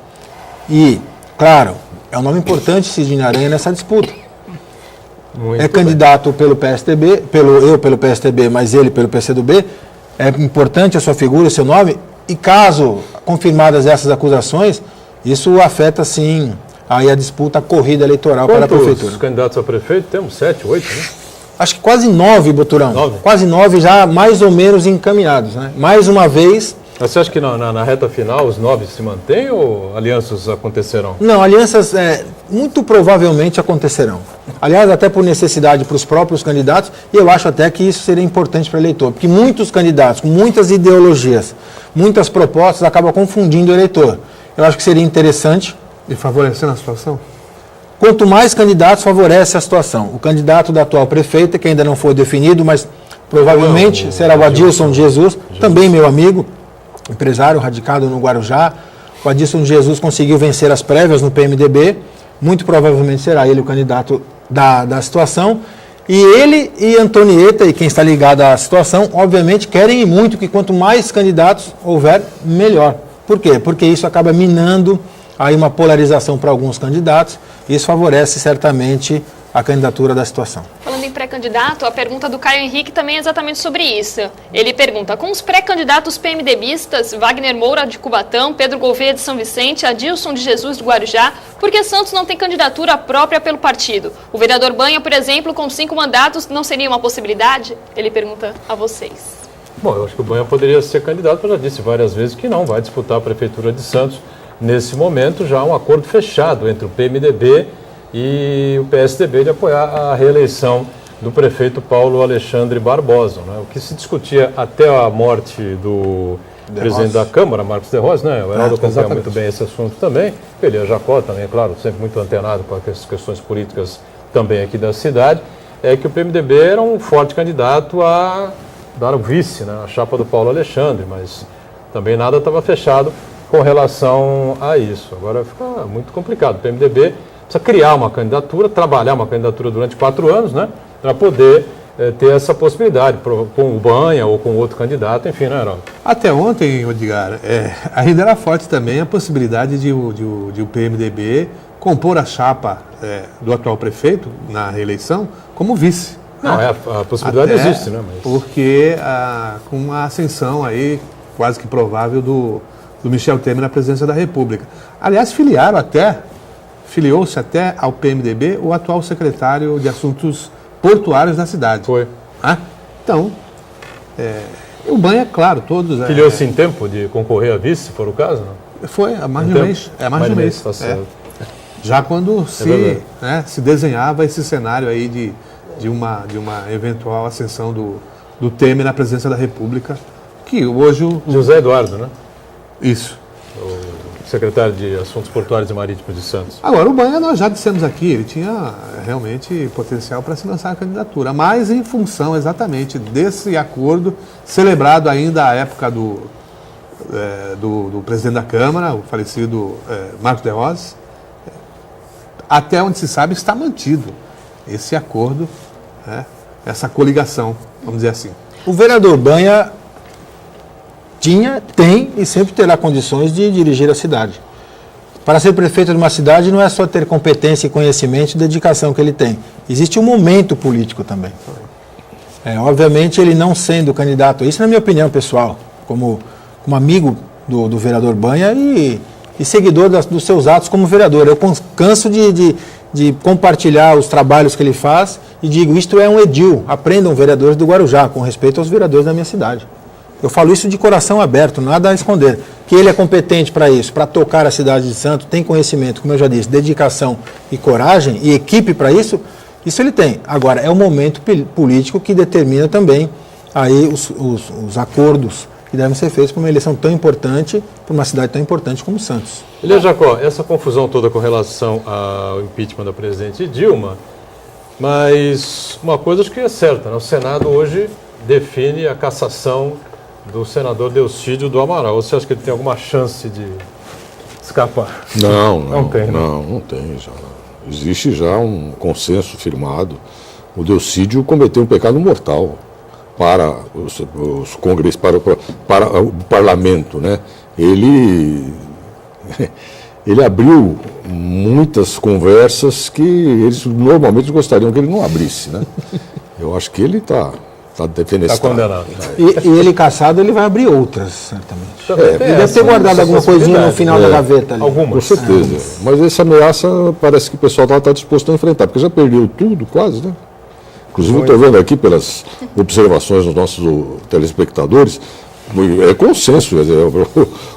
E, claro, é um nome importante, Sidney Aranha, nessa disputa. Muito candidato pelo PSTB, pelo PSTB, mas ele pelo PCdoB. É importante a sua figura, o seu nome. E caso confirmadas essas acusações, isso afeta, sim, aí a disputa, a corrida eleitoral para a prefeitura. Quantos candidatos a prefeito? Temos 7, 8, né? Acho que quase 9, Boturão. 9? Quase 9 já mais ou menos encaminhados, né? Mais uma vez... Mas você acha que na reta final os 9 se mantêm ou alianças acontecerão? Não, alianças muito provavelmente acontecerão. Aliás, até por necessidade para os próprios candidatos, e eu acho até que isso seria importante para o eleitor, porque muitos candidatos com muitas ideologias, muitas propostas, acabam confundindo o eleitor. Eu acho que seria interessante... E favorecendo a situação? Quanto mais candidatos, favorece a situação. O candidato da atual prefeita, que ainda não foi definido, mas provavelmente será o Adilson de Jesus, também meu amigo, empresário radicado no Guarujá. O Adilson de Jesus conseguiu vencer as prévias no PMDB, muito provavelmente será ele o candidato da situação. E ele e Antonieta, e quem está ligado à situação, obviamente querem muito que quanto mais candidatos houver, melhor. Por quê? Porque isso acaba minando aí uma polarização para alguns candidatos. Isso favorece certamente a candidatura da situação. Falando em pré-candidato, a pergunta do Caio Henrique também é exatamente sobre isso. Ele pergunta, com os pré-candidatos PMDBistas, Wagner Moura de Cubatão, Pedro Gouveia de São Vicente, Adilson de Jesus do Guarujá, por que Santos não tem candidatura própria pelo partido? O vereador Banha, por exemplo, com 5 mandatos, não seria uma possibilidade? Ele pergunta a vocês. Bom, eu acho que o Banha poderia ser candidato, eu já disse várias vezes que não vai disputar a Prefeitura de Santos. Nesse momento, já há um acordo fechado entre o PMDB e o PSDB de apoiar a reeleição do prefeito Paulo Alexandre Barbosa. Né? O que se discutia até a morte do presidente da Câmara, Marcos de Rossi, né? O Heraldo acompanha muito bem esse assunto também. Elias Jacó também, claro, sempre muito antenado com as questões políticas também aqui da cidade, é que o PMDB era um forte candidato a dar o vice, né? A chapa do Paulo Alexandre, mas também nada estava fechado com relação a isso. Agora fica muito complicado. O PMDB precisa criar uma candidatura, trabalhar uma candidatura durante 4 anos, né, para poder ter essa possibilidade, com o Banha ou com outro candidato, enfim, né, Heraldo? Até ontem, Edgar, ainda era forte também a possibilidade de o PMDB compor a chapa do atual prefeito na reeleição como vice. Não, a possibilidade Até existe, né? Mas... Porque com a ascensão aí, quase que provável, do Michel Temer na presidência da República. Aliás, filiou-se até ao PMDB o atual secretário de Assuntos Portuários da cidade. Foi. Então, o Banha, claro, todos... Filiou-se em tempo de concorrer a vice, se for o caso, não? Foi, há mais de um mês. Mais de um mês. Tá certo. Já quando se desenhava esse cenário aí de uma eventual ascensão do Temer na presidência da República, que hoje... José Eduardo, né? Isso. O secretário de Assuntos Portuários e Marítimos de Santos. Agora, o Banha, nós já dissemos aqui, ele tinha realmente potencial para se lançar a candidatura, mas em função exatamente desse acordo, celebrado ainda à época do presidente da Câmara, o falecido Marcos de Rossi, até onde se sabe está mantido esse acordo, essa coligação, vamos dizer assim. O vereador Banha tem e sempre terá condições de dirigir a cidade. Para ser prefeito de uma cidade não é só ter competência, conhecimento e dedicação que ele tem. Existe um momento político também. Obviamente, ele não sendo candidato, isso na minha opinião pessoal, como amigo do vereador Banha e seguidor dos seus atos como vereador. Eu canso de compartilhar os trabalhos que ele faz e digo, isto é um edil, aprendam vereadores do Guarujá, com respeito aos vereadores da minha cidade. Eu falo isso de coração aberto, nada a esconder. Que ele é competente para isso, para tocar a cidade de Santos, tem conhecimento, como eu já disse, dedicação e coragem e equipe para isso, isso ele tem. Agora, é o momento político que determina também aí os acordos que devem ser feitos para uma eleição tão importante, para uma cidade tão importante como Santos. Elias Jacó, essa confusão toda com relação ao impeachment da presidente Dilma, mas uma coisa acho que é certa, né? O Senado hoje define a cassação do senador Delcídio do Amaral. Você acha que ele tem alguma chance de escapar? Não tem. Não tem. Existe já um consenso firmado. O Delcídio cometeu um pecado mortal para os congressos, para o parlamento, né? Ele abriu muitas conversas que eles normalmente gostariam que ele não abrisse, né? Eu acho que ele está defenestrado. Está condenado. E ele caçado, ele vai abrir outras, certamente. Ele deve ter guardado alguma coisinha no final da gaveta ali. Algumas. Com certeza. Mas essa ameaça parece que o pessoal está disposto a enfrentar, porque já perdeu tudo quase, né? Inclusive, eu estou vendo aqui pelas observações dos nossos telespectadores, é consenso,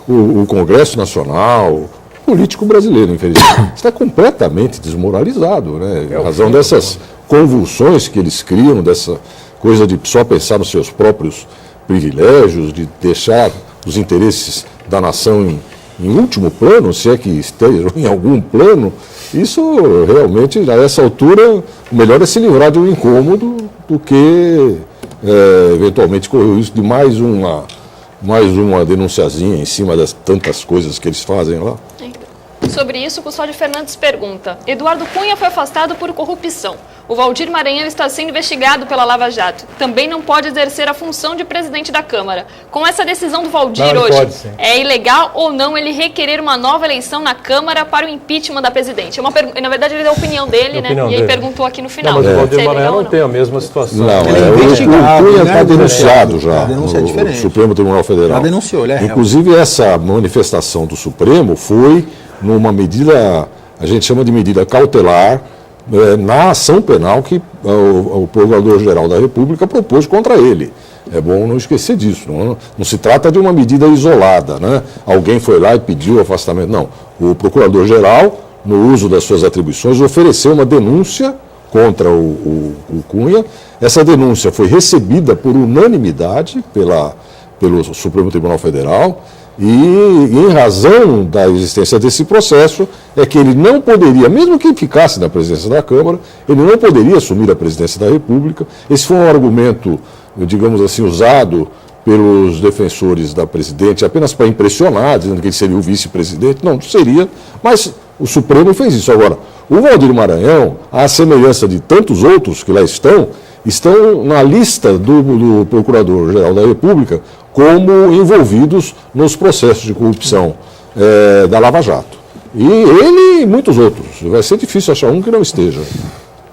o Congresso Nacional, o político brasileiro, infelizmente, está completamente desmoralizado, né? Em razão dessas convulsões que eles criam, dessa coisa de só pensar nos seus próprios privilégios, de deixar os interesses da nação em último plano, se é que estejam em algum plano. Isso realmente, a essa altura, o melhor é se livrar de um incômodo do que eventualmente correr o risco de mais uma denunciazinha em cima das tantas coisas que eles fazem lá. Sobre isso, o Custódio Fernandes pergunta: Eduardo Cunha foi afastado por corrupção. O Valdir Maranhão está sendo investigado pela Lava Jato. Também não pode exercer a função de presidente da Câmara. Com essa decisão do Valdir hoje, pode, sim. é ilegal ou não ele requerer uma nova eleição na Câmara para o impeachment da presidente? Na verdade, ele deu a opinião dele, né? E aí perguntou aqui no final. Não, mas o Valdir se é Maranhão ilegal não tem a mesma situação. Não, Ele é o investigado, Cunha né? está denunciado já A denúncia é no diferente. Supremo Tribunal Federal. Já denunciou, ele é réu. Inclusive, essa manifestação do Supremo foi numa medida, a gente chama de medida cautelar, na ação penal que o Procurador-Geral da República propôs contra ele. É bom não esquecer disso. Não se trata de uma medida isolada, né? Alguém foi lá e pediu o afastamento. Não. O Procurador-Geral, no uso das suas atribuições, ofereceu uma denúncia contra o Cunha. Essa denúncia foi recebida por unanimidade pelo Supremo Tribunal Federal. E, em razão da existência desse processo, é que ele não poderia, mesmo que ficasse na presidência da Câmara, ele não poderia assumir a presidência da República. Esse foi um argumento, digamos assim, usado pelos defensores da presidente apenas para impressionar, dizendo que ele seria o vice-presidente. Não seria, mas o Supremo fez isso. Agora, o Valdir Maranhão, à semelhança de tantos outros que lá estão na lista do Procurador-Geral da República como envolvidos nos processos de corrupção da Lava Jato. E ele e muitos outros. Vai ser difícil achar um que não esteja.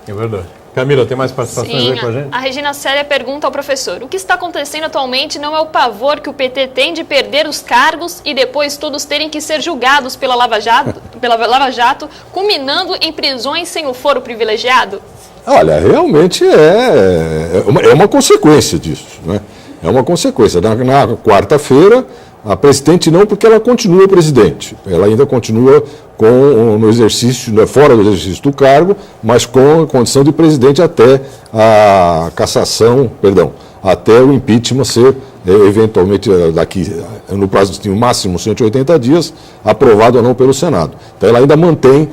É verdade. Camila, tem mais participações aí com a gente? A Regina Célia pergunta ao professor: o que está acontecendo atualmente não é o pavor que o PT tem de perder os cargos e depois todos terem que ser julgados pela Lava Jato, culminando em prisões sem o foro privilegiado? Olha, realmente é uma consequência disso, né? É uma consequência. Na quarta-feira, a presidente não, porque ela continua presidente. Ela ainda continua no exercício, fora do exercício do cargo, mas com a condição de presidente até a cassação, até o impeachment ser eventualmente no prazo de máximo 180 dias, aprovado ou não pelo Senado. Então ela ainda mantém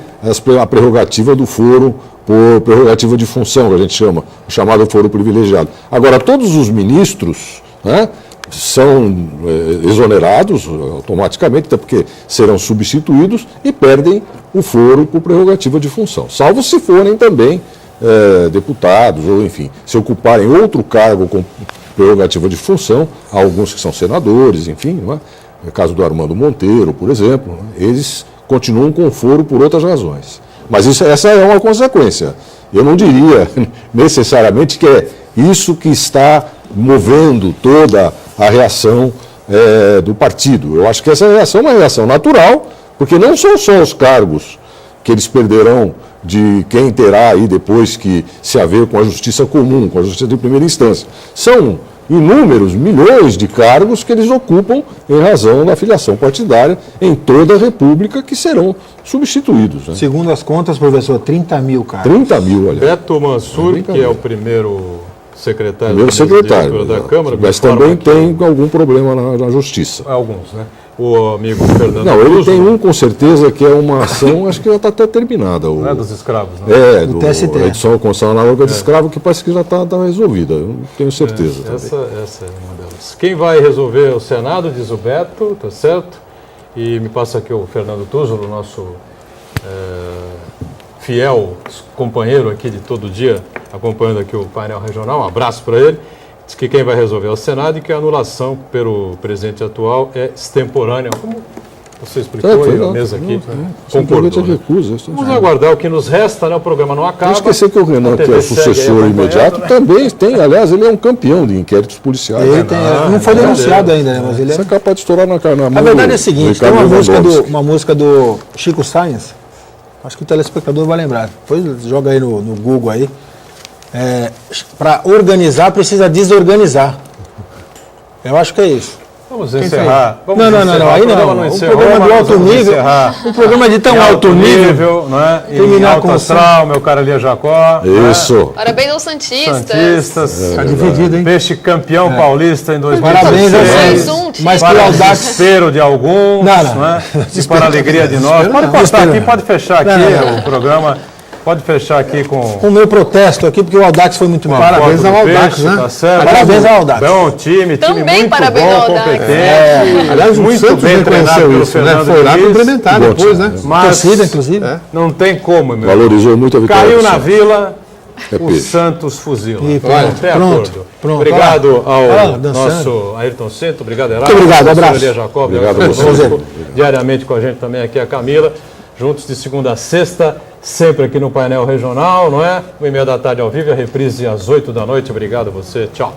a prerrogativa do foro por prerrogativa de função, que a gente chama, o chamado foro privilegiado. Agora, todos os ministros, né, são exonerados automaticamente, até porque serão substituídos e perdem o foro por prerrogativa de função, salvo se forem também deputados, ou enfim, se ocuparem outro cargo com prerrogativa de função, há alguns que são senadores, enfim, não é? No caso do Armando Monteiro, por exemplo, né, eles continuam com foro por outras razões. Mas essa é uma consequência. Eu não diria necessariamente que é isso que está movendo toda a reação do partido. Eu acho que essa reação é uma reação natural, porque não são só os cargos que eles perderão de quem terá aí depois que se haver com a justiça comum, com a justiça de primeira instância. São inúmeros, milhões de cargos que eles ocupam em razão da filiação partidária em toda a República, que serão substituídos. Né? Segundo as contas, professor, 30 mil cargos. 30 mil, olha. Beto Mansur, que é o primeiro secretário da Câmara. Mas também tem algum problema na Justiça. Alguns, né? O amigo Fernando Não, ele Cruz, tem um com certeza que é uma ação, acho que já está até terminada. Não é dos escravos, não? Do TST. A edição constitucional análoga de escravo, que parece que já está resolvida, eu não tenho certeza. Essa é uma delas. Quem vai resolver o Senado, diz o Beto, tá certo? E me passa aqui o Fernando Túzolo, nosso fiel companheiro aqui de todo dia, acompanhando aqui o painel regional, um abraço para ele. Diz que quem vai resolver é o Senado e que a anulação pelo presidente atual é extemporânea. Como você explicou aí na mesa aqui, concordou, né? Vamos aguardar o que nos resta, né? O programa não acaba. Não esquecer que o Renan, que é o sucessor imediato, também tem, aliás, ele é um campeão de inquéritos policiais. Ele não foi denunciado ainda, né? Mas ele Isso é capaz de estourar na mão. A verdade é a seguinte, tem uma música do Chico Science, acho que o telespectador vai lembrar. Depois joga aí no Google aí. Para organizar, precisa desorganizar. Eu acho que é isso. Vamos encerrar. Não. Aí não. Um programa de alto nível. Um programa de tão alto nível, não é? Terminar com astral, meu caro Elia Jacó. Isso. Parabéns aos Santistas. Está dividido, hein? Peixe campeão paulista em 2016. Parabéns aos Santos. Mas para por o desespero de alguns, Não. E para a alegria de nós. Pode cortar aqui, pode fechar aqui o programa. Pode fechar aqui com O meu protesto aqui, porque o Audax foi muito mal. Parabéns foto ao do Audax, peixe, né? Tá certo? Parabéns ao Audax. Bom time Também muito parabéns bom, ao Audax. competente. Aliás, o muito Santos bem treinado reconheceu pelo isso, né? Fernando Foi lá Diniz. cumprimentar Bom depois, time, né? Mas Torcida, inclusive. não tem como, meu. Valorizou muito a vitória. Caiu do na Santos. Vila, É o peixe. Santos fuzila. E Não tem pronto, acordo. pronto. Obrigado Olha lá, ao dançando. nosso Ayrton Sento, obrigado, Heraldo. Muito obrigado, Professor abraço. Elia Jacob, Obrigado a você. conosco, diariamente com a gente também aqui a Camila, juntos de segunda a sexta, sempre aqui no painel regional, não é? 1h30 da tarde ao vivo, a reprise às 8 da noite. Obrigado a você, tchau.